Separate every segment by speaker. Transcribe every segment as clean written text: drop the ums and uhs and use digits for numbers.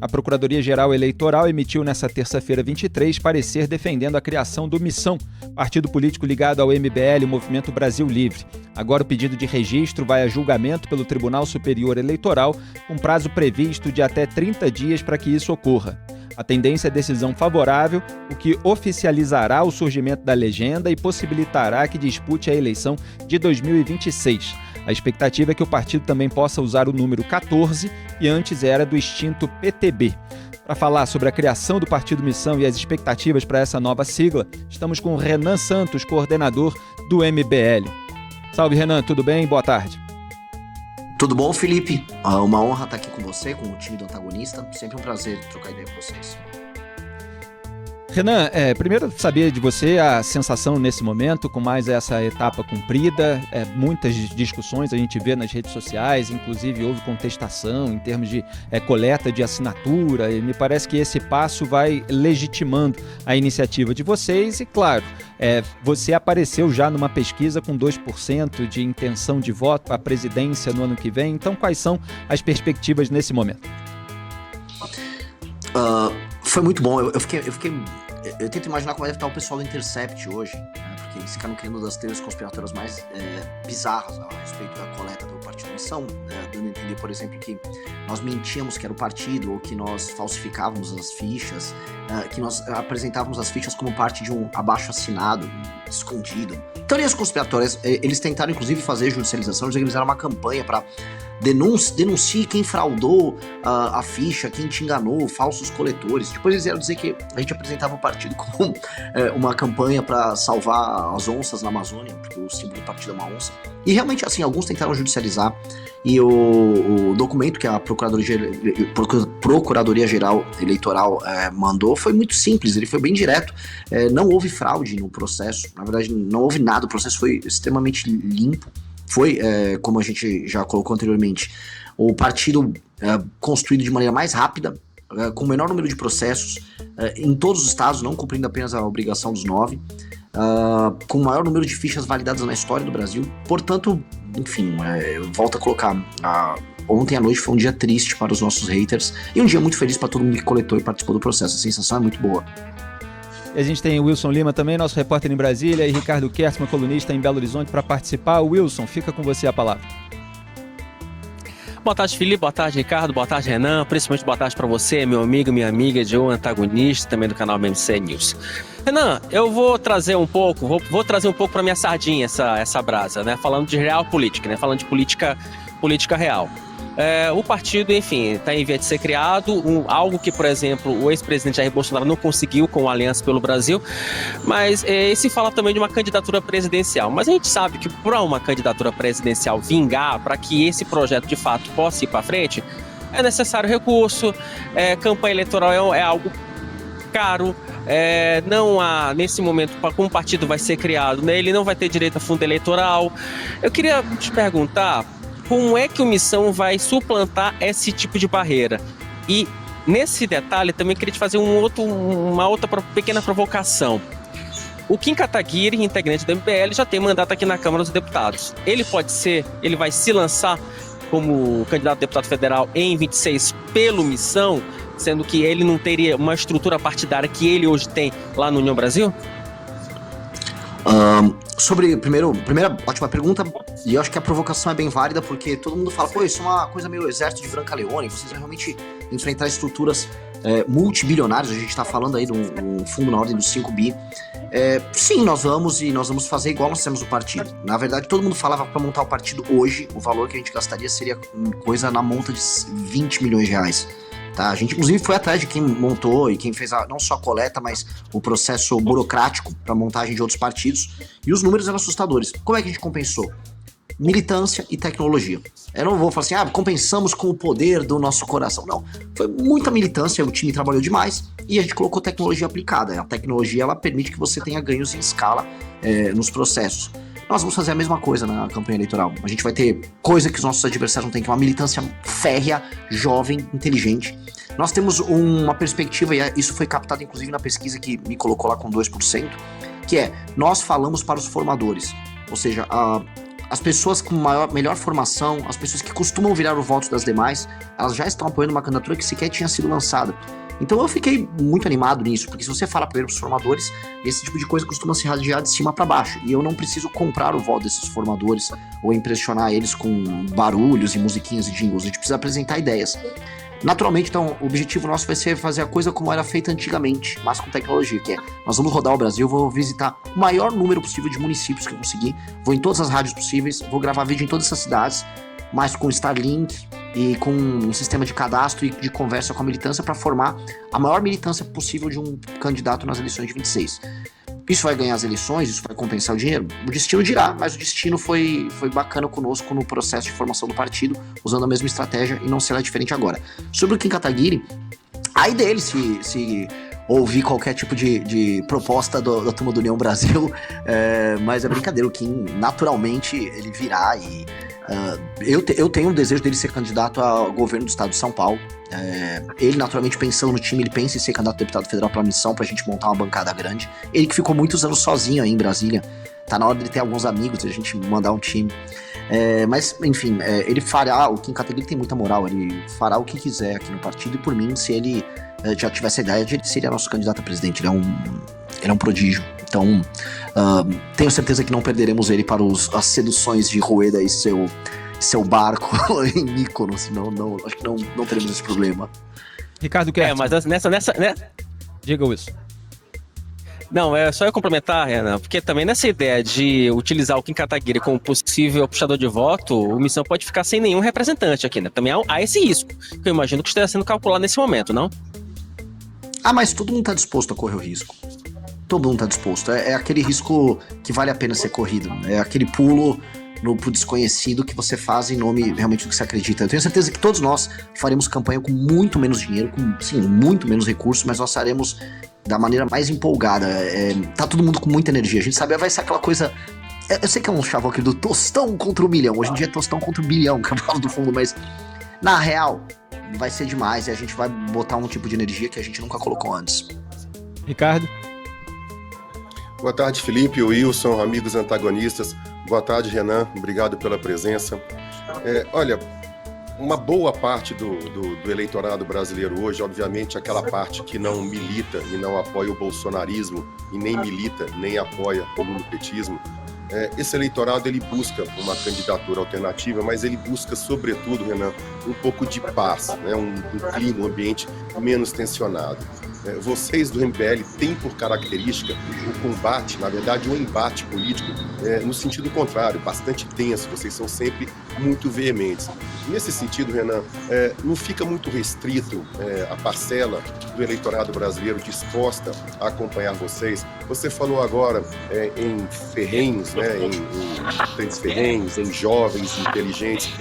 Speaker 1: A Procuradoria-Geral Eleitoral emitiu nesta terça-feira 23 parecer defendendo a criação do Missão, partido político ligado ao MBL, Movimento Brasil Livre. Agora o pedido de registro vai a julgamento pelo Tribunal Superior Eleitoral, com prazo previsto de até 30 dias para que isso ocorra. A tendência é decisão favorável, o que oficializará o surgimento da legenda e possibilitará que dispute a eleição de 2026. A expectativa é que o partido também possa usar o número 14, que antes era do extinto PTB. Para falar sobre a criação do Partido Missão e as expectativas para essa nova sigla, estamos com Renan Santos, coordenador do MBL. Salve, Renan, tudo bem? Boa tarde.
Speaker 2: Tudo bom, Felipe? Uma honra estar aqui com você, com o time do Antagonista. Sempre um prazer trocar ideia com vocês.
Speaker 1: Renan, primeiro saber de você a sensação nesse momento, com mais essa etapa cumprida, muitas discussões a gente vê nas redes sociais, inclusive houve contestação em termos de coleta de assinatura, e me parece que esse passo vai legitimando a iniciativa de vocês e, claro, você apareceu já numa pesquisa com 2% de intenção de voto para a presidência no ano que vem, então quais são as perspectivas nesse momento?
Speaker 2: Foi muito bom, eu tento imaginar como deve estar o pessoal do Intercept hoje, né? Porque eles ficaram criando das teorias conspiratórias mais bizarras a respeito da coleta do Partido Missão, dando a entender, por exemplo, que nós mentíamos que era o partido, ou que nós falsificávamos as fichas, que nós apresentávamos as fichas como parte de um abaixo-assinado escondido. Teorias conspiratórias, eles tentaram inclusive fazer judicialização, eles fizeram uma campanha para denuncie quem fraudou a ficha, quem te enganou, falsos coletores. Depois eles vieram dizer que a gente apresentava o partido como uma campanha para salvar as onças na Amazônia, porque o símbolo do partido é uma onça. E realmente, assim, alguns tentaram judicializar, e o documento que a Procuradoria-Geral Eleitoral mandou foi muito simples, ele foi bem direto. Não houve fraude no processo, na verdade não houve nada, o processo foi extremamente limpo. Foi, como a gente já colocou anteriormente, o partido construído de maneira mais rápida, com o menor número de processos, em todos os estados, não cumprindo apenas a obrigação dos 9, com o maior número de fichas validadas na história do Brasil. Portanto, enfim, eu volto a colocar, ontem à noite foi um dia triste para os nossos haters, e um dia muito feliz para todo mundo que coletou e participou do processo. A sensação é muito boa.
Speaker 1: E a gente tem o Wilson Lima também, nosso repórter em Brasília, e Ricardo Kertzmann, colunista em Belo Horizonte, para participar. Wilson, fica com você a palavra.
Speaker 3: Boa tarde, Felipe. Boa tarde, Ricardo. Boa tarde, Renan. Principalmente boa tarde para você, meu amigo, minha amiga de O Antagonista, também do canal BMC News. Renan, eu vou trazer um pouco para minha sardinha essa brasa, né? Falando de real política, né? Falando de política real. O partido, enfim, está em via de ser criado, algo que, por exemplo, o ex-presidente Jair Bolsonaro não conseguiu com a Aliança pelo Brasil, mas se fala também de uma candidatura presidencial. Mas a gente sabe que para uma candidatura presidencial vingar, para que esse projeto de fato possa ir para frente, é necessário recurso, campanha eleitoral é algo caro, não há, nesse momento, como o partido vai ser criado, né, ele não vai ter direito a fundo eleitoral. Eu queria te perguntar, como é que o Missão vai suplantar esse tipo de barreira? E nesse detalhe também queria te fazer uma outra pequena provocação. O Kim Kataguiri, integrante do MBL, já tem mandato aqui na Câmara dos Deputados. Ele vai se lançar como candidato a deputado federal em 26 pelo Missão, sendo que ele não teria uma estrutura partidária que ele hoje tem lá no União Brasil?
Speaker 2: Primeira ótima pergunta, e eu acho que a provocação é bem válida, porque todo mundo fala, isso é uma coisa meio exército de Brancaleone, vocês vão realmente enfrentar estruturas multibilionárias, a gente está falando aí de um fundo na ordem dos 5 bi. Sim, nós vamos fazer igual nós temos o partido. Na verdade, todo mundo falava para montar o partido hoje, o valor que a gente gastaria seria coisa na monta de 20 milhões de reais. Tá? A gente, inclusive, foi atrás de quem montou e quem fez não só a coleta, mas o processo burocrático para montagem de outros partidos. E os números eram assustadores. Como é que a gente compensou? Militância e tecnologia. Eu não vou falar assim, compensamos com o poder do nosso coração. Não, foi muita militância, o time trabalhou demais e a gente colocou tecnologia aplicada. A tecnologia, ela permite que você tenha ganhos em escala nos processos. Nós vamos fazer a mesma coisa na campanha eleitoral. A gente vai ter coisa que os nossos adversários não têm, que é uma militância férrea, jovem, inteligente. Nós temos uma perspectiva, e isso foi captado inclusive na pesquisa que me colocou lá com 2%, que nós falamos para os formadores. Ou seja, as pessoas com melhor formação, as pessoas que costumam virar o voto das demais, elas já estão apoiando uma candidatura que sequer tinha sido lançada. Então eu fiquei muito animado nisso, porque se você fala primeiro para os formadores, esse tipo de coisa costuma se radiar de cima para baixo, e eu não preciso comprar o voto desses formadores ou impressionar eles com barulhos e musiquinhas e jingles, a gente precisa apresentar ideias. Naturalmente, então, o objetivo nosso vai ser fazer a coisa como era feita antigamente, mas com tecnologia, que é, nós vamos rodar o Brasil, vou visitar o maior número possível de municípios que eu conseguir, vou em todas as rádios possíveis, vou gravar vídeo em todas essas cidades, mas com Starlink e com um sistema de cadastro e de conversa com a militância para formar a maior militância possível de um candidato nas eleições de 26. Isso vai ganhar as eleições, isso vai compensar o dinheiro? O destino dirá, mas o destino foi bacana conosco no processo de formação do partido, usando a mesma estratégia e não será diferente agora. Sobre o Kim Kataguiri, aí dele se ouvir qualquer tipo de proposta da turma do União Brasil, mas é brincadeira, o Kim naturalmente ele virá e eu tenho um desejo dele ser candidato ao governo do estado de São Paulo. Ele naturalmente pensando no time, ele pensa em ser candidato a deputado federal pela missão, pra gente montar uma bancada grande. Ele que ficou muitos anos sozinho aí em Brasília, tá na hora dele ter alguns amigos, a gente mandar um time. Mas enfim, ele fará, o Kim Kataguiri tem muita moral, ele fará o que quiser aqui no partido, e por mim, se ele já tivesse a ideia, ele seria nosso candidato a presidente. Ele é um prodígio. Então, tenho certeza que não perderemos ele para as seduções de Rueda e seu barco em Mykonos, senão acho que não teremos esse problema.
Speaker 1: Ricardo Kertz.
Speaker 3: Mas nessa, né?
Speaker 1: Diga isso.
Speaker 3: Não, é só eu complementar, Renan, porque também nessa ideia de utilizar o Kim Kataguiri como possível puxador de voto, o Missão pode ficar sem nenhum representante aqui, né? Também há esse risco, que eu imagino que esteja sendo calculado nesse momento, não?
Speaker 2: Mas todo mundo está disposto a correr o risco. Todo mundo está disposto. É aquele risco que vale a pena ser corrido. É aquele pulo pro desconhecido que você faz em nome realmente do que você acredita. Eu tenho certeza que todos nós faremos campanha com muito menos dinheiro, com muito menos recursos, mas nós faremos da maneira mais empolgada. Tá todo mundo com muita energia. A gente sabe, vai ser aquela coisa... Eu sei que é um chavão aqui do tostão contra o milhão. Hoje em dia é tostão contra o bilhão, cavalo do fundo, mas na real vai ser demais e a gente vai botar um tipo de energia que a gente nunca colocou antes.
Speaker 1: Ricardo?
Speaker 4: Boa tarde, Felipe, Wilson, amigos antagonistas. Boa tarde, Renan. Obrigado pela presença. Olha, uma boa parte do eleitorado brasileiro hoje, obviamente, aquela parte que não milita e não apoia o bolsonarismo e nem milita, nem apoia o lulopetismo, esse eleitorado ele busca uma candidatura alternativa, mas ele busca, sobretudo, Renan, um pouco de paz, né? um clima, um ambiente menos tensionado. Vocês do MBL têm por característica o combate, na verdade, um embate político no sentido contrário, bastante tenso, vocês são sempre muito veementes. Nesse sentido, Renan, não fica muito restrito a parcela do eleitorado brasileiro disposta a acompanhar vocês. Você falou agora em ferrenhos, né, em trens ferrenhos, em jovens inteligentes.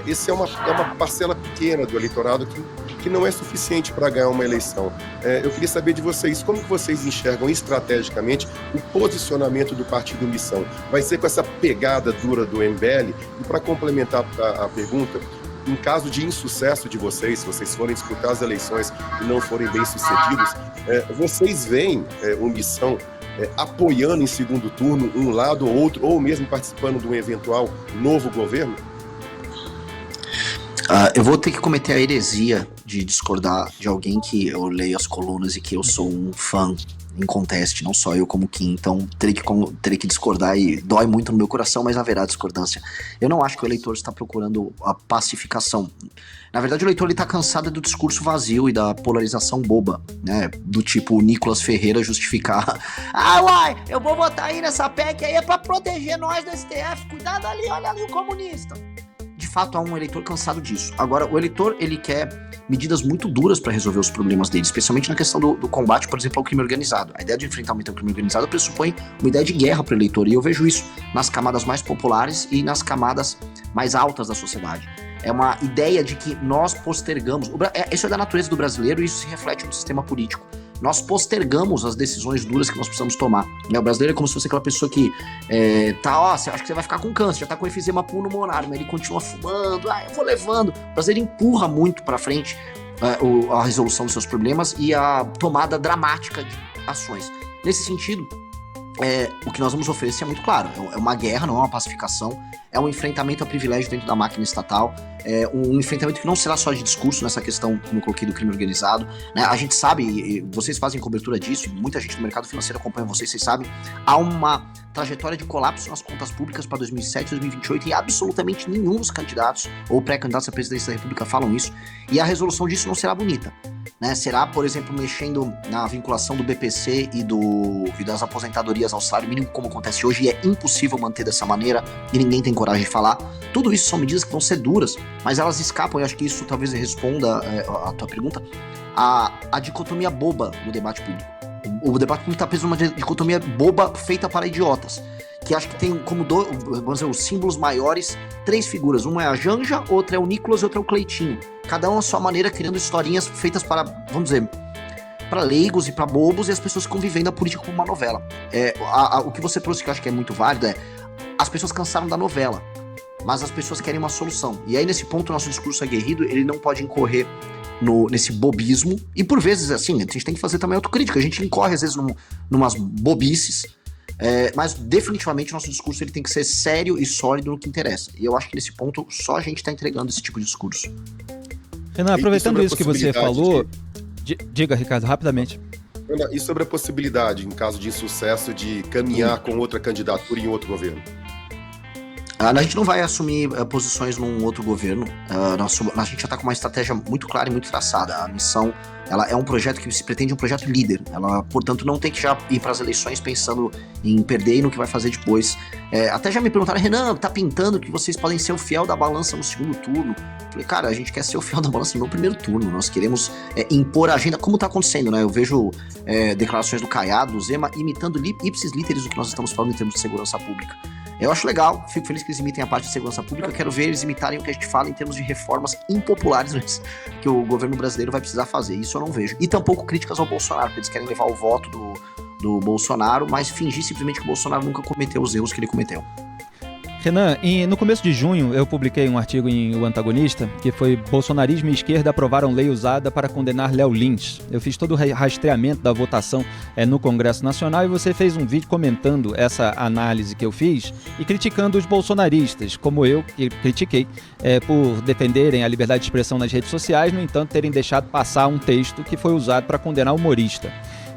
Speaker 4: Essa é uma parcela pequena do eleitorado que não é suficiente para ganhar uma eleição. Eu queria saber de vocês, como que vocês enxergam estrategicamente o posicionamento do Partido Missão? Vai ser com essa pegada dura do MBL? E para complementar a pergunta, em caso de insucesso de vocês, se vocês forem disputar as eleições e não forem bem-sucedidos, vocês veem o Missão apoiando em segundo turno um lado ou outro, ou mesmo participando de um eventual novo governo?
Speaker 2: Eu vou ter que cometer a heresia de discordar de alguém que eu leio as colunas e que eu sou um fã inconteste, não só eu como Kim, então terei que discordar e dói muito no meu coração, mas haverá discordância. Eu não acho que o eleitor está procurando a pacificação. Na verdade, o eleitor está cansado do discurso vazio e da polarização boba, né? Do tipo o Nicolas Ferreira justificar: eu vou votar aí nessa PEC aí é pra proteger nós do STF, cuidado ali, olha ali o comunista. De fato, há um eleitor cansado disso. Agora, o eleitor, ele quer medidas muito duras para resolver os problemas dele, especialmente na questão do combate, por exemplo, ao crime organizado. A ideia de enfrentamento ao crime organizado pressupõe uma ideia de guerra para o eleitor, e eu vejo isso nas camadas mais populares e nas camadas mais altas da sociedade. É uma ideia de que nós postergamos... Isso é da natureza do brasileiro e isso se reflete no sistema político. Nós postergamos as decisões duras que nós precisamos tomar. O brasileiro é como se fosse aquela pessoa que você acha que você vai ficar com câncer, já tá com efizema pulmonar, mas ele continua fumando, eu vou levando. O brasileiro empurra muito pra frente a resolução dos seus problemas e a tomada dramática de ações. Nesse sentido, o que nós vamos oferecer é muito claro. É uma guerra, não é uma pacificação. É um enfrentamento a privilégio dentro da máquina estatal. É um enfrentamento que não será só de discurso nessa questão, como eu coloquei, do crime organizado. Né? A gente sabe, e vocês fazem cobertura disso, e muita gente do mercado financeiro acompanha vocês sabem, há uma trajetória de colapso nas contas públicas para 2007 e 2028 e absolutamente nenhum dos candidatos ou pré-candidatos à presidência da República falam isso. E a resolução disso não será bonita. Né? Será, por exemplo, mexendo na vinculação do BPC e das aposentadorias ao salário mínimo, como acontece hoje, e é impossível manter dessa maneira, e ninguém tem coragem de falar. Tudo isso são medidas que vão ser duras, mas elas escapam, e acho que isso talvez responda a tua pergunta, a dicotomia boba no debate público. O debate público está preso numa dicotomia boba feita para idiotas, que acho que tem como vamos dizer, os símbolos maiores, 3 figuras. Uma é a Janja, outra é o Nicolas e outra é o Cleitinho. Cada um à sua maneira, criando historinhas feitas para, vamos dizer, para leigos e para bobos, e as pessoas ficam vivendo a política como uma novela. O que você trouxe que eu acho que é muito válido as pessoas cansaram da novela, mas as pessoas querem uma solução. E aí, nesse ponto, o nosso discurso aguerrido, ele não pode incorrer nesse bobismo, e por vezes, assim, a gente tem que fazer também autocrítica, a gente incorre às vezes numas bobices, mas definitivamente o nosso discurso ele tem que ser sério e sólido no que interessa, e eu acho que nesse ponto só a gente está entregando esse tipo de discurso.
Speaker 1: Renan, aproveitando isso que você falou, diga, Ricardo, rapidamente.
Speaker 4: E sobre a possibilidade, em caso de insucesso, de caminhar com outra candidatura em outro governo?
Speaker 2: A gente não vai assumir posições num outro governo. A gente já está com uma estratégia muito clara e muito traçada. A missão, ela é um projeto que se pretende um projeto líder. Ela, portanto, não tem que já ir para as eleições pensando em perder e no que vai fazer depois. Até já me perguntaram, Renan, tá pintando que vocês podem ser o fiel da balança no segundo turno? Eu falei, cara, a gente quer ser o fiel da balança no primeiro turno. Nós queremos impor a agenda, como está acontecendo, né? Eu vejo declarações do Caiado, do Zema, imitando ipsis literis o que nós estamos falando em termos de segurança pública. Eu acho legal, fico feliz que eles imitem a parte de segurança pública, eu quero ver eles imitarem o que a gente fala em termos de reformas impopulares que o governo brasileiro vai precisar fazer, isso eu não vejo. E tampouco críticas ao Bolsonaro, porque eles querem levar o voto do Bolsonaro, mas fingir simplesmente que o Bolsonaro nunca cometeu os erros que ele cometeu.
Speaker 1: Renan, no começo de junho eu publiquei um artigo em O Antagonista, que foi Bolsonarismo e esquerda aprovaram lei usada para condenar Léo Lins. Eu fiz todo o rastreamento da votação no Congresso Nacional e você fez um vídeo comentando essa análise que eu fiz e criticando os bolsonaristas, como eu que critiquei, por defenderem a liberdade de expressão nas redes sociais, no entanto terem deixado passar um texto que foi usado para condenar o humorista.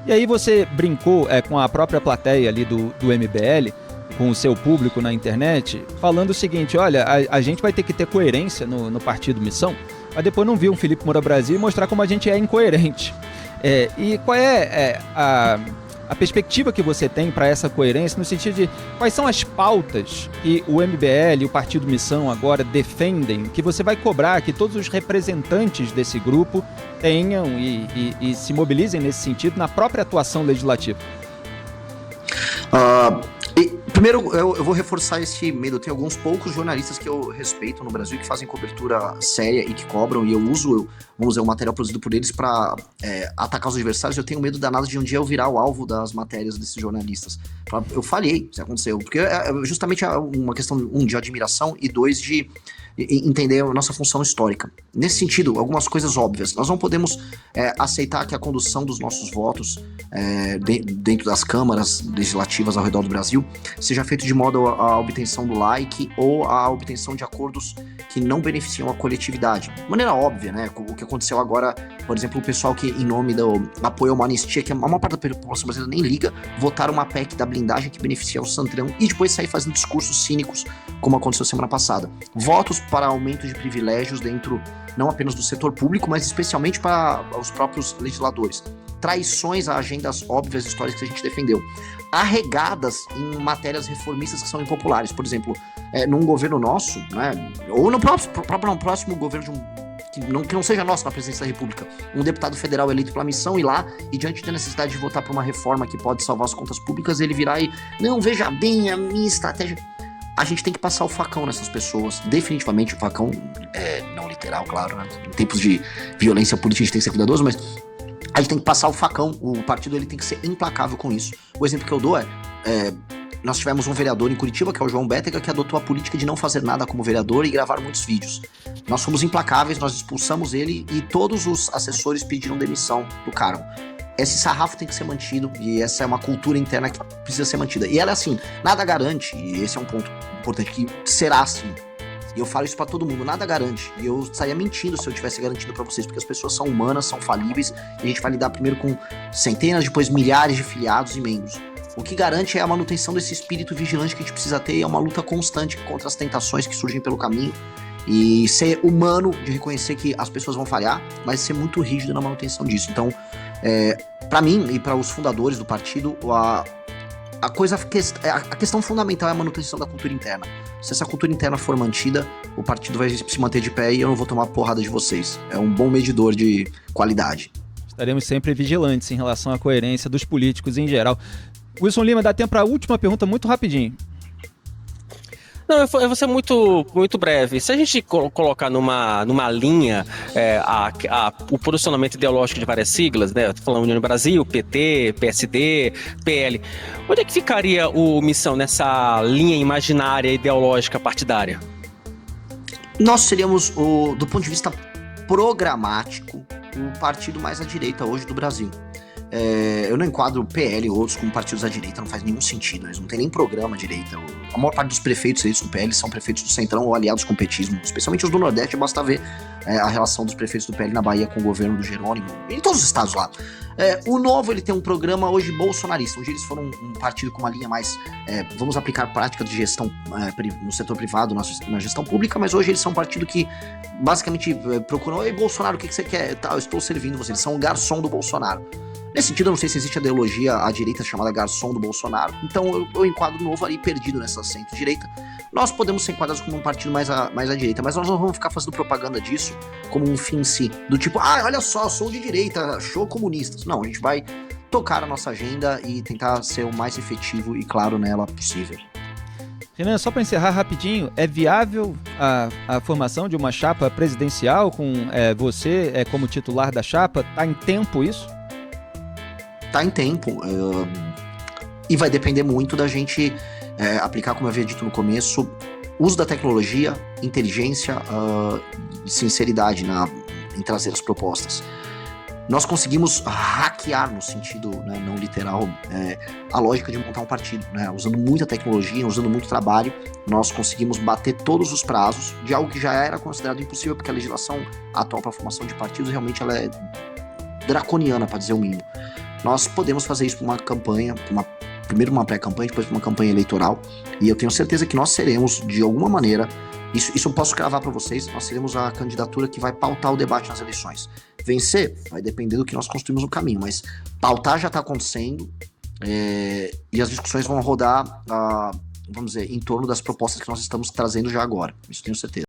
Speaker 1: E aí você brincou com a própria plateia ali do MBL, com o seu público na internet, falando o seguinte, olha, a gente vai ter que ter coerência no Partido Missão, mas depois não vir um Felipe Moura Brasil e mostrar como a gente é incoerente. E qual é a perspectiva que você tem para essa coerência, no sentido de quais são as pautas que o MBL e o Partido Missão agora defendem, que você vai cobrar que todos os representantes desse grupo tenham e se mobilizem nesse sentido na própria atuação legislativa?
Speaker 2: Primeiro, eu vou reforçar esse medo. Tem alguns poucos jornalistas que eu respeito no Brasil que fazem cobertura séria e que cobram, e eu uso, vamos dizer, o material produzido por eles para atacar os adversários. Eu tenho medo danado de um dia eu virar o alvo das matérias desses jornalistas. Eu falhei se aconteceu, porque justamente é uma questão, de admiração e 2, de entender a nossa função histórica. Nesse sentido, algumas coisas óbvias. Nós não podemos aceitar que a condução dos nossos votos dentro das câmaras legislativas ao redor do Brasil seja feito de modo à obtenção do like ou à obtenção de acordos que não beneficiam a coletividade. De maneira óbvia, né? O que aconteceu agora, por exemplo, o pessoal que, em nome do apoio a uma anistia, que uma parte da população brasileira nem liga, votaram uma PEC da blindagem que beneficia o Centrão e depois sair fazendo discursos cínicos, como aconteceu semana passada. Votos para aumento de privilégios dentro, não apenas do setor público, mas especialmente para os próprios legisladores. Traições a agendas óbvias históricas que a gente defendeu. Arregadas em matérias reformistas que são impopulares. Por exemplo, num governo nosso, né, ou no próximo governo que não seja nosso na presidência da República, um deputado federal eleito pela missão ir lá e, diante da necessidade de votar por uma reforma que pode salvar as contas públicas, ele virar e, não, veja bem a minha estratégia. A gente tem que passar o facão nessas pessoas, definitivamente. O facão, não literal, claro, né? Em tempos de violência política a gente tem que ser cuidadoso, mas a gente tem que passar o facão. O partido ele tem que ser implacável com isso. O exemplo que eu dou nós tivemos um vereador em Curitiba, que é o João Bétega, que adotou a política de não fazer nada como vereador e gravar muitos vídeos. Nós fomos implacáveis, nós expulsamos ele e todos os assessores pediram demissão do cargo. esse sarrafo tem que ser mantido, e essa é uma cultura interna que precisa ser mantida. E ela é assim, nada garante, e esse é um ponto importante, que será assim. E eu falo isso pra todo mundo, nada garante. E eu estaria mentindo se eu tivesse garantido pra vocês, porque as pessoas são humanas, são falíveis, e a gente vai lidar primeiro com centenas, depois milhares de filiados e membros. O que garante é a manutenção desse espírito vigilante que a gente precisa ter, e é uma luta constante contra as tentações que surgem pelo caminho, e ser humano de reconhecer que as pessoas vão falhar, mas ser muito rígido na manutenção disso. Então, para mim e para os fundadores do partido, a questão fundamental é a manutenção da cultura interna. Se essa cultura interna for mantida, o partido vai se manter de pé e eu não vou tomar porrada de vocês. É um bom medidor de qualidade.
Speaker 1: Estaremos sempre vigilantes em relação à coerência dos políticos em geral. Wilson Lima, dá tempo para a última pergunta muito rapidinho.
Speaker 3: Não, eu vou ser muito, muito breve. Se a gente colocar numa linha o posicionamento ideológico de várias siglas, né? Estou falando União do Brasil, PT, PSD, PL. Onde é que ficaria o Missão nessa linha imaginária ideológica partidária?
Speaker 2: Nós seríamos, do ponto de vista programático, o partido mais à direita hoje do Brasil. Eu não enquadro o PL e outros como partidos à direita, não faz nenhum sentido, eles não têm nem programa à direita. A maior parte dos prefeitos eleitos do PL são prefeitos do Centrão ou aliados com o petismo, especialmente os do Nordeste, basta ver a relação dos prefeitos do PL na Bahia com o governo do Jerônimo, em todos os estados lá. O Novo, ele tem um programa hoje bolsonarista, onde eles foram um partido com uma linha mais, vamos aplicar prática de gestão no setor privado, na gestão pública, mas hoje eles são um partido que basicamente procuram, ei Bolsonaro, o que você quer? Tá, eu estou servindo você, eles são o garçom do Bolsonaro. Nesse sentido, eu não sei se existe a ideologia à direita chamada garçom do Bolsonaro. Então eu enquadro o Novo ali perdido nessa centro-direita. Nós podemos ser enquadrados como um partido mais à direita, mas nós não vamos ficar fazendo propaganda disso como um fim em si. Do tipo, olha só, sou de direita, show comunistas. Não, a gente vai tocar a nossa agenda e tentar ser o mais efetivo e claro nela possível.
Speaker 1: Renan, só para encerrar rapidinho, é viável a formação de uma chapa presidencial com você como titular da chapa? Está em tempo isso?
Speaker 2: Tá em tempo, e vai depender muito da gente aplicar, como eu havia dito no começo, uso da tecnologia, inteligência e sinceridade em trazer as propostas. Nós conseguimos hackear, no sentido não literal, a lógica de montar um partido, né? Usando muita tecnologia, usando muito trabalho, nós conseguimos bater todos os prazos de algo que já era considerado impossível, porque a legislação atual para a formação de partidos realmente ela é draconiana, para dizer o mínimo. Nós podemos fazer isso para uma campanha, primeiro uma pré-campanha, depois para uma campanha eleitoral, e eu tenho certeza que nós seremos, de alguma maneira, isso eu posso cravar para vocês, nós seremos a candidatura que vai pautar o debate nas eleições. Vencer vai depender do que nós construímos no caminho, mas pautar já está acontecendo, e as discussões vão rodar, vamos dizer, em torno das propostas que nós estamos trazendo já agora, isso tenho certeza.